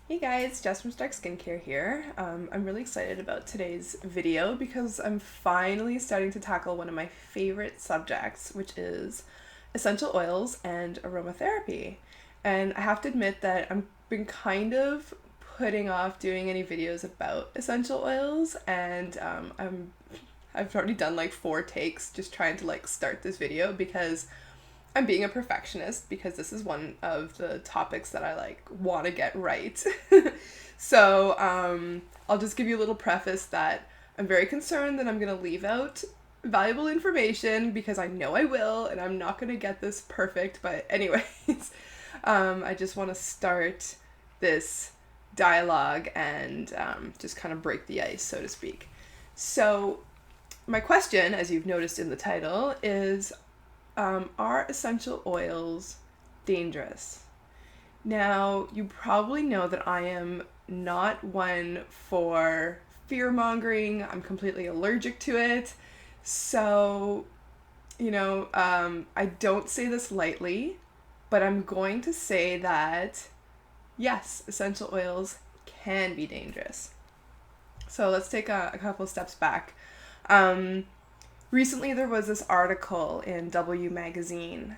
Hey guys, Jess from Stark Skincare here. I'm really excited about today's video because I'm finally starting to tackle one of my favorite subjects, which is essential oils and aromatherapy. And I have to admit that I've been kind of putting off doing any videos about essential oils, and I've already done like 4 takes just trying to like start this video because I'm being a perfectionist because this is one of the topics that I like want to get right. So I'll just give you a little preface that I'm very concerned that I'm going to leave out valuable information because I know I will and I'm not going to get this perfect. But anyways, I just want to start this dialogue and just kind of break the ice, so to speak. So my question, as you've noticed in the title, is are essential oils dangerous? Now, you probably know that I am not one for fear mongering. I'm completely allergic to it. So, I don't say this lightly, but I'm going to say that yes, essential oils can be dangerous. So let's take a couple of steps back. Recently, there was this article in W Magazine.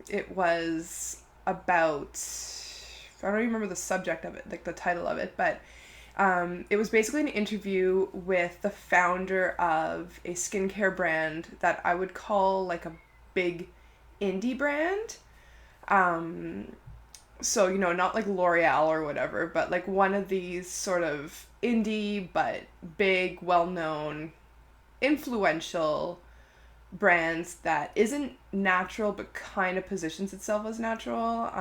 It was about, I don't even remember the subject of it, like the title of it, but it was basically an interview with the founder of a skincare brand that I would call like a big indie brand. So, not like L'Oreal or whatever, but like one of these sort of indie but big, well known, influential brands that isn't natural but kind of positions itself as natural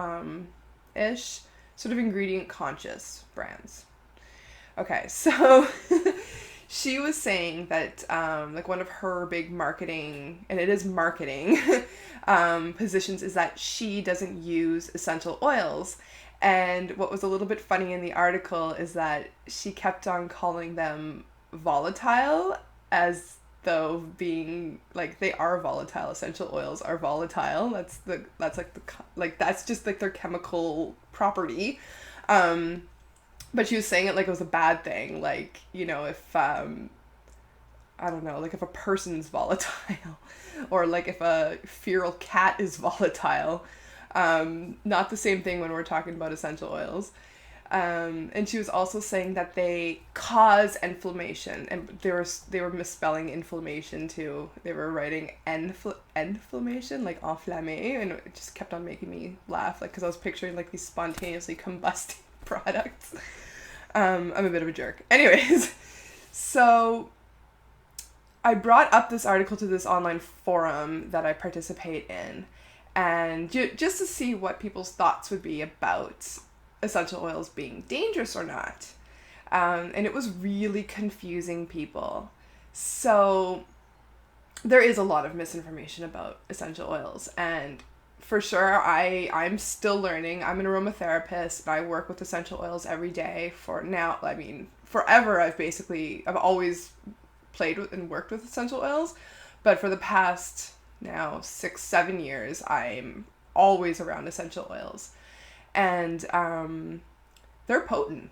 ish, sort of ingredient conscious brands. Okay, so she was saying that like one of her big marketing, and it is marketing, positions is that she doesn't use essential oils. And what was a little bit funny in the article is that she kept on calling them volatile, as though being like they are volatile. Essential oils are volatile. That's just like their chemical property. But she was saying it like it was a bad thing. Like, if I don't know, like if a person's volatile or like if a feral cat is volatile. Not the same thing when we're talking about essential oils. And she was also saying that they cause inflammation, and they were misspelling inflammation too. They were writing inflammation, like enflammé, and it just kept on making me laugh, like because I was picturing like these spontaneously combusting products. I'm a bit of a jerk. Anyways, so I brought up this article to this online forum that I participate in, and just to see what people's thoughts would be about essential oils being dangerous or not. And it was really confusing people. So there is a lot of misinformation about essential oils, and for sure I'm still learning. I'm an aromatherapist and I work with essential oils every day for now. I mean, forever I've always played with and worked with essential oils, but for the past now 6-7 years I'm always around essential oils. And they're potent.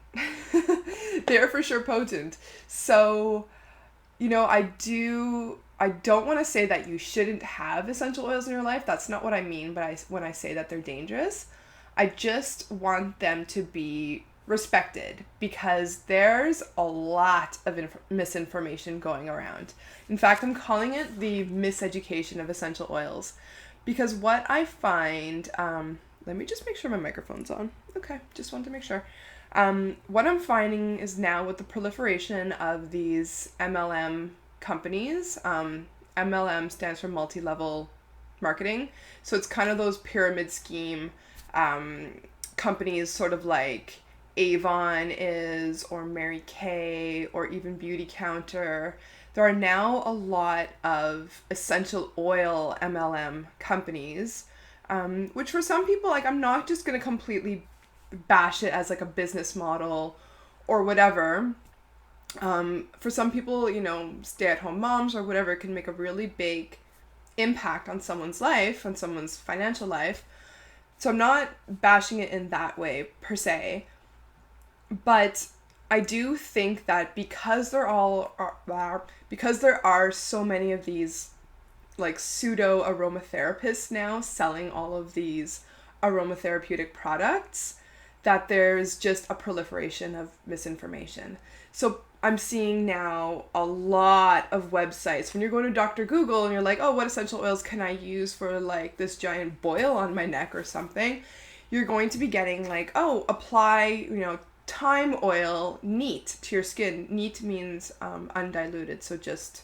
They're for sure potent. So, I don't want to say that you shouldn't have essential oils in your life. That's not what I mean when I say that they're dangerous. I just want them to be respected because there's a lot of misinformation going around. In fact, I'm calling it the miseducation of essential oils because what I find, let me just make sure my microphone's on. Okay, just wanted to make sure. What I'm finding is now with the proliferation of these MLM companies, MLM stands for multi-level marketing. So it's kind of those pyramid scheme companies, sort of like Avon is, or Mary Kay, or even Beauty Counter. There are now a lot of essential oil MLM companies, which for some people, like, I'm not just going to completely bash it as like a business model or whatever. For some people, stay-at-home moms or whatever, it can make a really big impact on someone's life, on someone's financial life. So I'm not bashing it in that way per se. But I do think that because there are so many of these like pseudo aromatherapists now selling all of these aromatherapeutic products, that there's just a proliferation of misinformation. So I'm seeing now a lot of websites when you're going to Dr. Google and you're like, oh, what essential oils can I use for like this giant boil on my neck or something? You're going to be getting like, oh, apply, thyme oil neat to your skin. Neat means undiluted, so just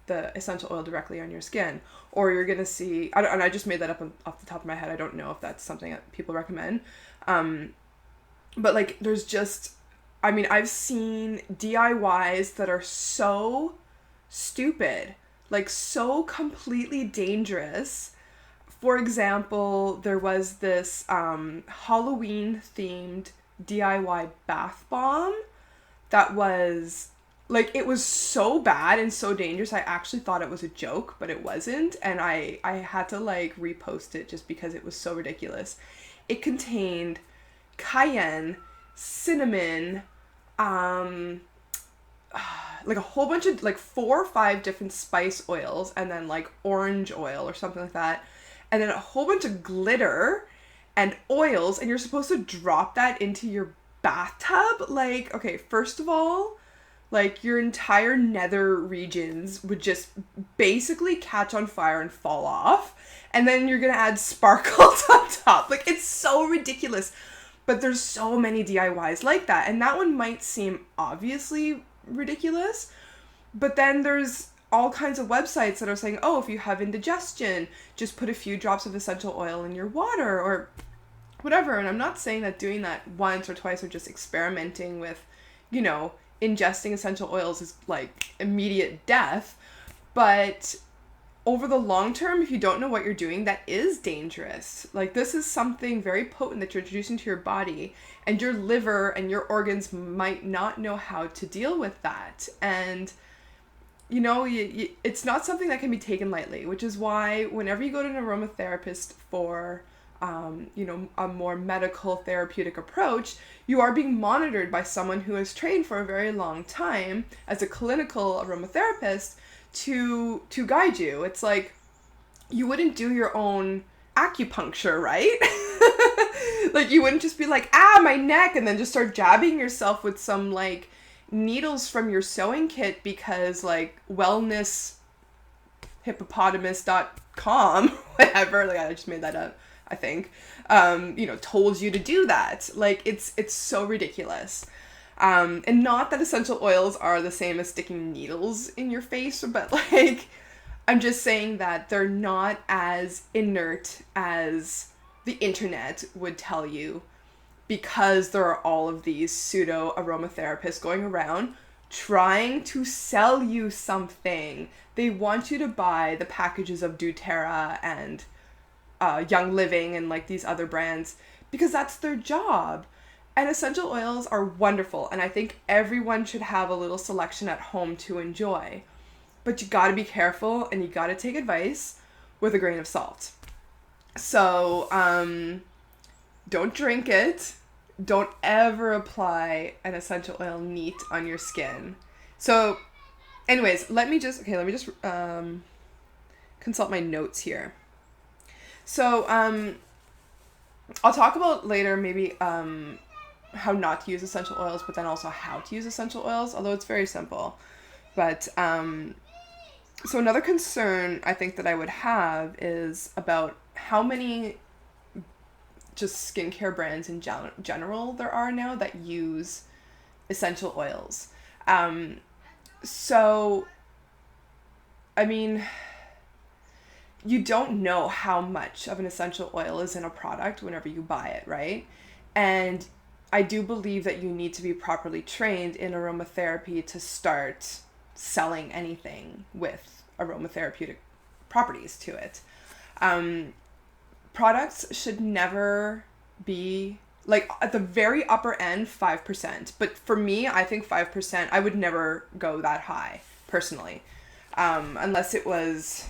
the essential oil directly on your skin. Or you're going to see, and I just made that up off the top of my head. I don't know if that's something that people recommend. But like there's just, I've seen DIYs that are so stupid, like so completely dangerous. For example, there was this Halloween themed DIY bath bomb that was like, it was so bad and so dangerous. I actually thought it was a joke, but it wasn't. And I had to like repost it just because it was so ridiculous. It contained cayenne, cinnamon, like a whole bunch of like 4 or 5 different spice oils, and then like orange oil or something like that. And then a whole bunch of glitter and oils, and you're supposed to drop that into your bathtub. Like, okay, first of all, like your entire nether regions would just basically catch on fire and fall off. And then you're gonna add sparkles on top. Like, it's so ridiculous. But there's so many DIYs like that. And that one might seem obviously ridiculous. But then there's all kinds of websites that are saying, oh, if you have indigestion, just put a few drops of essential oil in your water or whatever. And I'm not saying that doing that once or twice or just experimenting with, ingesting essential oils is like immediate death. But over the long term, if you don't know what you're doing, that is dangerous. Like, this is something very potent that you're introducing to your body, and your liver and your organs might not know how to deal with that. And it's not something that can be taken lightly, which is why whenever you go to an aromatherapist for a more medical therapeutic approach, you are being monitored by someone who has trained for a very long time as a clinical aromatherapist to guide you. It's like, you wouldn't do your own acupuncture, right? Like, you wouldn't just be like, my neck, and then just start jabbing yourself with some like needles from your sewing kit because like wellnesshippopotamus.com, whatever, like I just made that up, I think, told you to do that. Like, it's so ridiculous. And not that essential oils are the same as sticking needles in your face, but like, I'm just saying that they're not as inert as the internet would tell you, because there are all of these pseudo aromatherapists going around trying to sell you something. They want you to buy the packages of doTERRA and Young Living and like these other brands because that's their job. And essential oils are wonderful, and I think everyone should have a little selection at home to enjoy. But you gotta be careful, and you gotta take advice with a grain of salt. So, don't drink it. Don't ever apply an essential oil neat on your skin. So, anyways, let me just consult my notes here. So, I'll talk about later maybe how not to use essential oils, but then also how to use essential oils, although it's very simple. But so another concern I think that I would have is about how many just skincare brands in general there are now that use essential oils. So, you don't know how much of an essential oil is in a product whenever you buy it, right? And I do believe that you need to be properly trained in aromatherapy to start selling anything with aromatherapeutic properties to it. Products should never be, like, at the very upper end, 5%. But for me, I think 5%, I would never go that high, personally. Unless it was...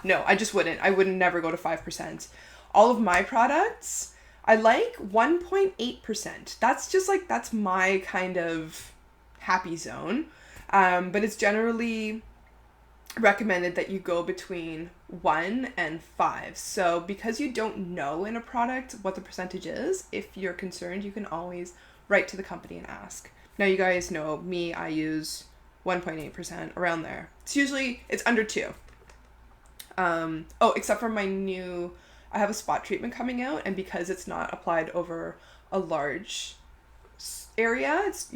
no, I just wouldn't. I would never go to 5%. All of my products, I like 1.8%. That's just like, that's my kind of happy zone. But it's generally recommended that you go between 1 and 5. So because you don't know in a product what the percentage is, if you're concerned, you can always write to the company and ask. Now you guys know me, I use 1.8%, around there. It's under 2. Except for I have a spot treatment coming out, and because it's not applied over a large area, it's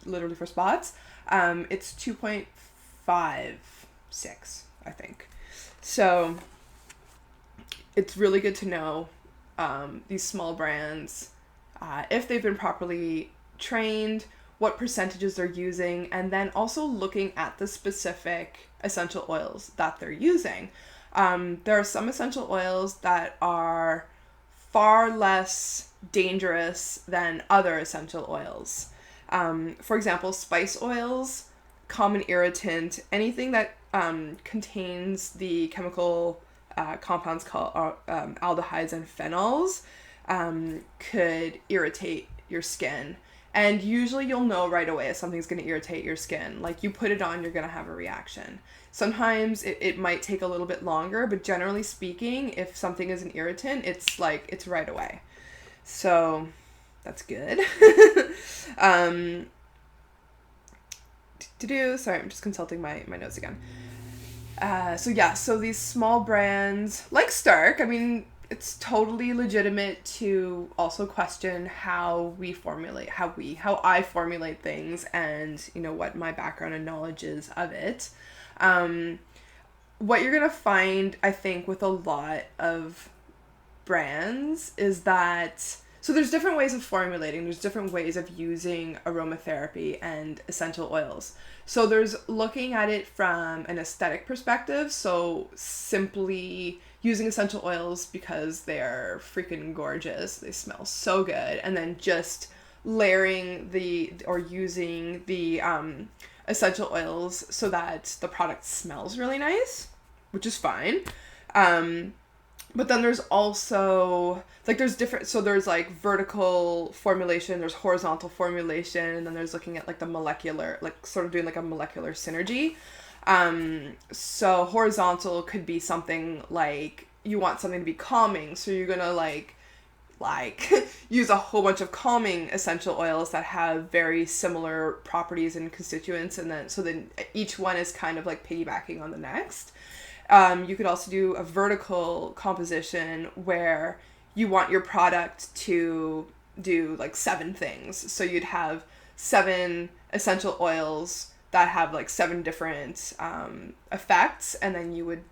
literally for spots, it's 2.56, I think. So it's really good to know these small brands, if they've been properly trained, what percentages they're using, and then also looking at the specific essential oils that they're using. There are some essential oils that are far less dangerous than other essential oils. For example, spice oils, common irritant, anything that contains the chemical compounds called aldehydes and phenols could irritate your skin. And usually you'll know right away if something's going to irritate your skin. Like, you put it on, you're going to have a reaction. Sometimes it might take a little bit longer, but generally speaking, if something is an irritant, it's right away. So that's good. Sorry, I'm just consulting my notes again. So these small brands like Stark, I mean, it's totally legitimate to also question how I formulate things, and what my background and knowledge is of it. What you're gonna find, I think, with a lot of brands is that, so there's different ways of formulating, there's different ways of using aromatherapy and essential oils. So there's looking at it from an aesthetic perspective, so simply using essential oils because they're freaking gorgeous, they smell so good, and then just layering using the essential oils so that the product smells really nice, which is fine. But then there's also, there's vertical formulation, there's horizontal formulation, and then there's looking at the molecular, sort of doing a molecular synergy. So horizontal could be something like you want something to be calming, so you're gonna use a whole bunch of calming essential oils that have very similar properties and constituents, and then each one is kind of piggybacking on the next. You could also do a vertical composition where you want your product to do 7 things. So you'd have 7 essential oils that have 7 different effects, and then you would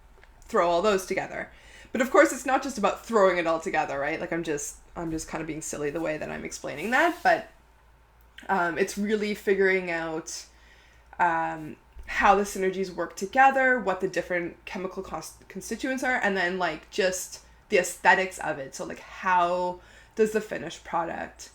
throw all those together. But of course, it's not just about throwing it all together, right? I'm just kind of being silly the way that I'm explaining that, but it's really figuring out how the synergies work together, what the different chemical constituents are, and then just the aesthetics of it. So how does the finished product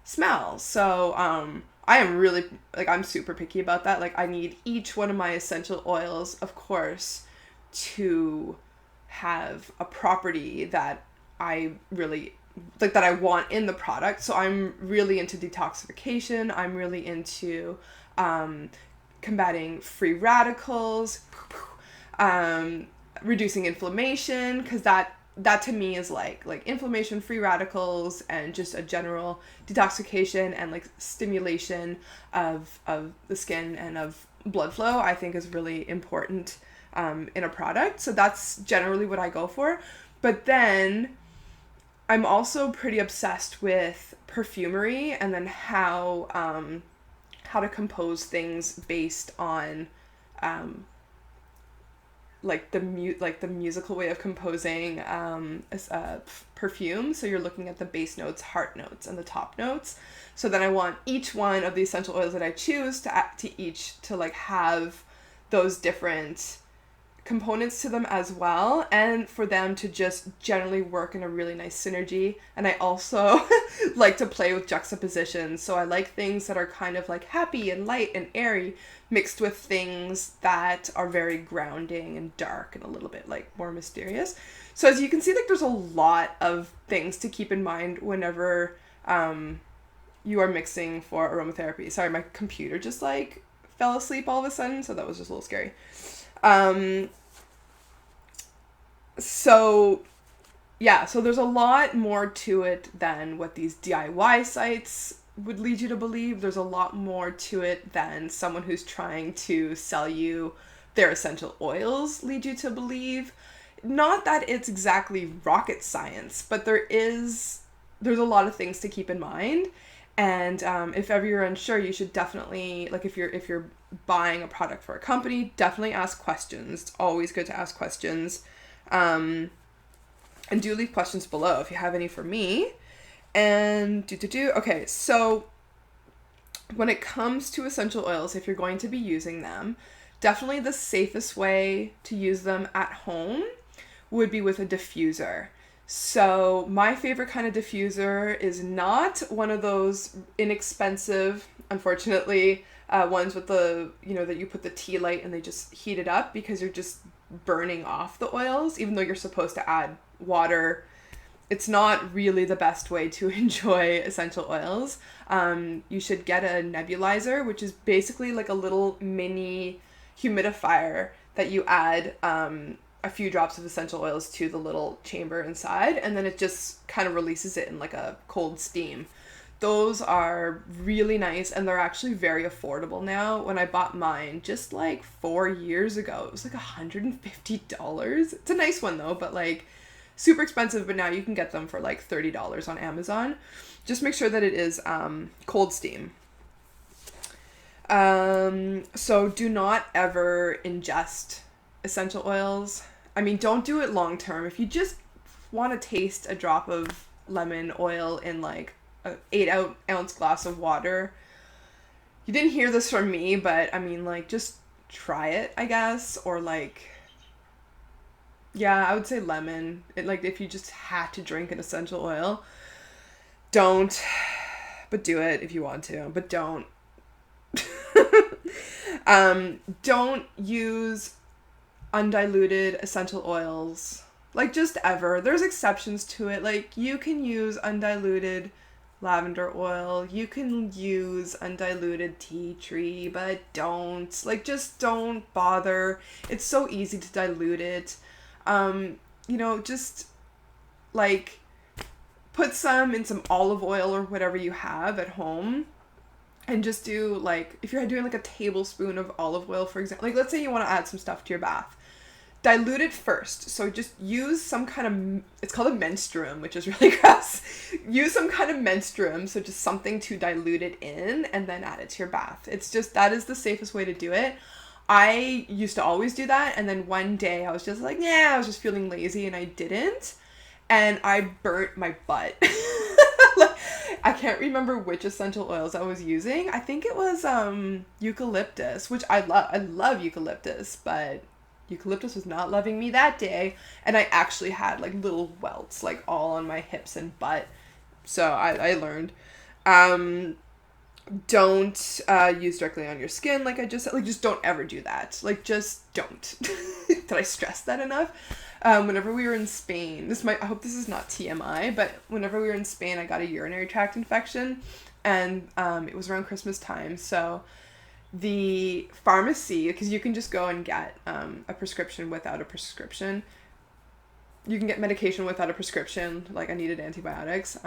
smell? So I am really I'm super picky about that. I need each one of my essential oils, of course, to have a property that I really that I want in the product. So I'm really into detoxification. I'm really into combating free radicals, reducing inflammation, because that to me is like inflammation, free radicals, and just a general detoxification and stimulation of the skin and of blood flow, I think is really important in a product. So that's generally what I go for. But then I'm also pretty obsessed with perfumery, and then how to compose things based on the musical way of composing perfume. So you're looking at the base notes, heart notes, and the top notes. So then I want each one of the essential oils that I choose to have those different components to them as well, and for them to just generally work in a really nice synergy. And I also like to play with juxtapositions, so I like things that are kind of happy and light and airy mixed with things that are very grounding and dark and a little bit more mysterious. So as you can see, like there's a lot of things to keep in mind whenever you are mixing for aromatherapy. Sorry, my computer just like fell asleep all of a sudden, so that was just a little scary. So yeah, so there's a lot more to it than what these DIY sites would lead you to believe. There's a lot more to it than someone who's trying to sell you their essential oils lead you to believe. Not that it's exactly rocket science, but there's a lot of things to keep in mind. And if ever you're unsure, you should definitely, like if you're buying a product for a company, definitely ask questions. It's always good to ask questions. And do leave questions below if you have any for me. And okay, so when it comes to essential oils, if you're going to be using them, definitely the safest way to use them at home would be with a diffuser. So my favorite kind of diffuser is not one of those inexpensive, unfortunately, ones with the, that you put the tea light and they just heat it up, because you're just burning off the oils, even though you're supposed to add water. It's not really the best way to enjoy essential oils. You should get a nebulizer, which is basically like a little mini humidifier that you add a few drops of essential oils to the little chamber inside, and then it just kind of releases it in like a cold steam. Those are really nice, and they're actually very affordable now. When I bought mine just like 4 years ago, it was like $150. It's a nice one though, but like super expensive, but now you can get them for like $30 on Amazon. Just make sure that it is cold steam. So do not ever ingest essential oils. I mean, don't do it long term. If you just want to taste a drop of lemon oil in like an 8-ounce glass of water, you didn't hear this from me, but I mean, like, just try it, I guess. Or like, yeah, I would say lemon. Like, if you just had to drink an essential oil, don't, but do it if you want to, but don't. Don't use undiluted essential oils, like, just ever. There's exceptions to it. Like, you can use undiluted lavender oil, you can use undiluted tea tree, but don't, like, just don't bother. It's so easy to dilute it. Just like put some in some olive oil or whatever you have at home, and just do, like, if you're doing like a tablespoon of olive oil, for example, like, let's say you want to add some stuff to your bath, dilute it first. So just use some kind of, it's called a menstruum, which is really gross. Use some kind of menstruum, so just something to dilute it in, and then add it to your bath. It's just, that is the safest way to do it. I used to always do that, and then one day I was just like, yeah, I was just feeling lazy, and I didn't, and I burnt my butt. Like, I can't remember which essential oils I was using. I think it was eucalyptus, which I love eucalyptus, but eucalyptus was not loving me that day, and I actually had like little welts like all on my hips and butt. So I learned. Don't use directly on your skin, like I just said. Like, just don't ever do that. Like, just don't. Did I stress that enough? Whenever we were in Spain, I hope this is not TMI, but whenever we were in Spain, I got a urinary tract infection, and it was around Christmas time, so the pharmacy, because you can just go and get a prescription without a prescription. You can get medication without a prescription, like I needed antibiotics,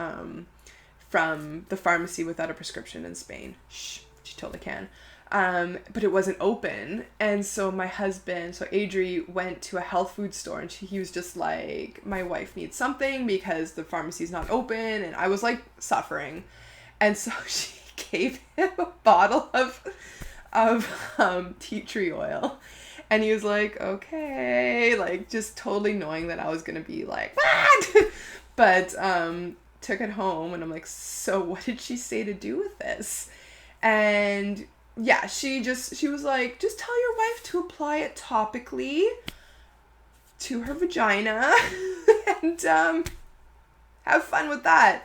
from the pharmacy without a prescription in Spain. Shh, you totally can. But it wasn't open, and so my husband, so Adri, went to a health food store, and he was just like, my wife needs something because the pharmacy's not open, and I was like suffering, and so she gave him a bottle of tea tree oil, and he was like, okay, like, just totally knowing that I was gonna be like, what? But took it home, and I'm like, so what did she say to do with this? And yeah, she was like, just tell your wife to apply it topically to her vagina and have fun with that.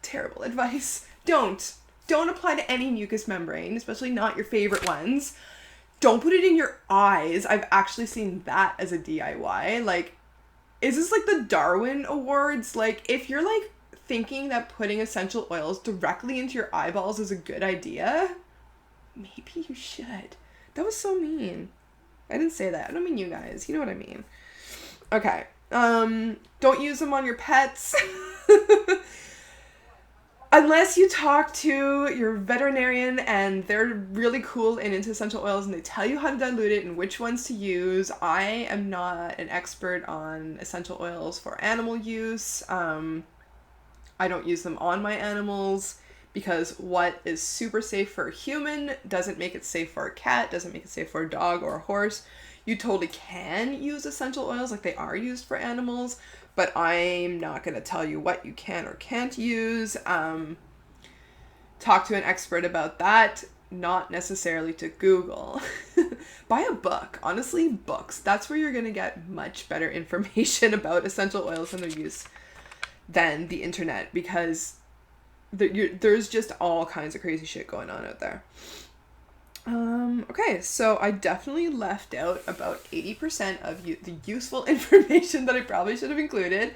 Terrible advice. Don't apply to any mucous membrane, especially not your favorite ones. Don't put it in your eyes. I've actually seen that as a DIY. Like, is this like the Darwin Awards? Like, if you're like thinking that putting essential oils directly into your eyeballs is a good idea, maybe you should. That was so mean. I didn't say that. I don't mean you guys. You know what I mean. Okay. Don't use them on your pets. Unless you talk to your veterinarian and they're really cool and into essential oils and they tell you how to dilute it and which ones to use. I am not an expert on essential oils for animal use. I don't use them on my animals because what is super safe for a human doesn't make it safe for a cat, doesn't make it safe for a dog or a horse. You totally can use essential oils like they are used for animals, but I'm not going to tell you what you can or can't use. Talk to an expert about that, not necessarily to Google. Buy a book. Honestly, books. That's where you're going to get much better information about essential oils and their use than the internet, because there's just all kinds of crazy shit going on out there. Okay, so I definitely left out about 80% of the useful information that I probably should have included,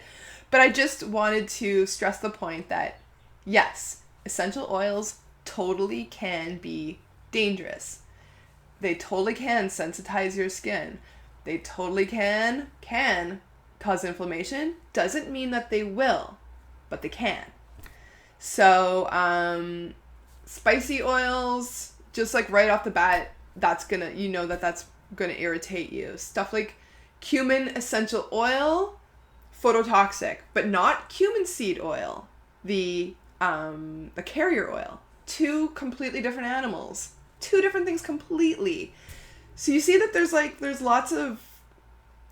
but I just wanted to stress the point that, yes, essential oils totally can be dangerous. They totally can sensitize your skin. They totally can cause inflammation. Doesn't mean that they will, but they can. So, spicy oils, just like right off the bat, that's gonna irritate you. Stuff like cumin essential oil, phototoxic, but not cumin seed oil, the carrier oil. Two completely different animals. Two different things completely. So you see that there's lots of,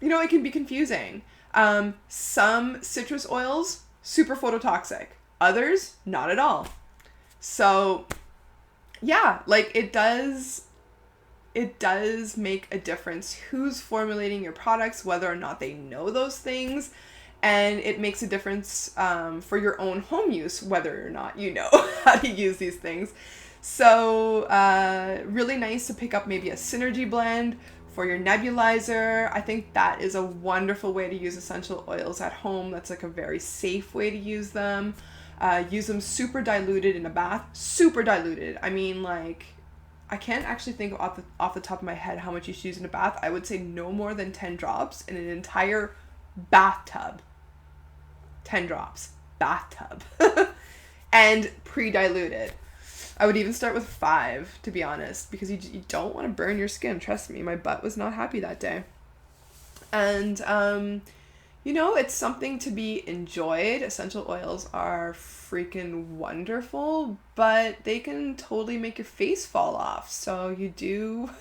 it can be confusing. Some citrus oils, super phototoxic. Others, not at all. So, yeah, like it does make a difference who's formulating your products, whether or not they know those things. And it makes a difference for your own home use, whether or not you know how to use these things. So, really nice to pick up maybe a synergy blend for your nebulizer. I think that is a wonderful way to use essential oils at home. That's like a very safe way to use them. Use them super diluted in a bath. Super diluted. I mean, like, I can't actually think off the top of my head how much you should use in a bath. I would say no more than 10 drops in an entire bathtub. 10 drops. Bathtub. And pre-diluted. I would even start with 5, to be honest, because you don't want to burn your skin. Trust me, my butt was not happy that day. And, it's something to be enjoyed. Essential oils are freaking wonderful, but they can totally make your face fall off. So you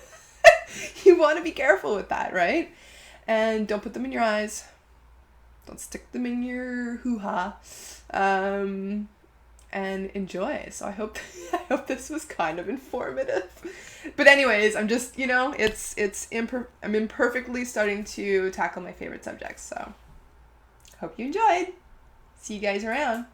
want to be careful with that, right? And don't put them in your eyes. Don't stick them in your hoo-ha. And enjoy. So I hope this was kind of informative. But anyways, I'm just, I'm imperfectly starting to tackle my favorite subjects. So hope you enjoyed. See you guys around.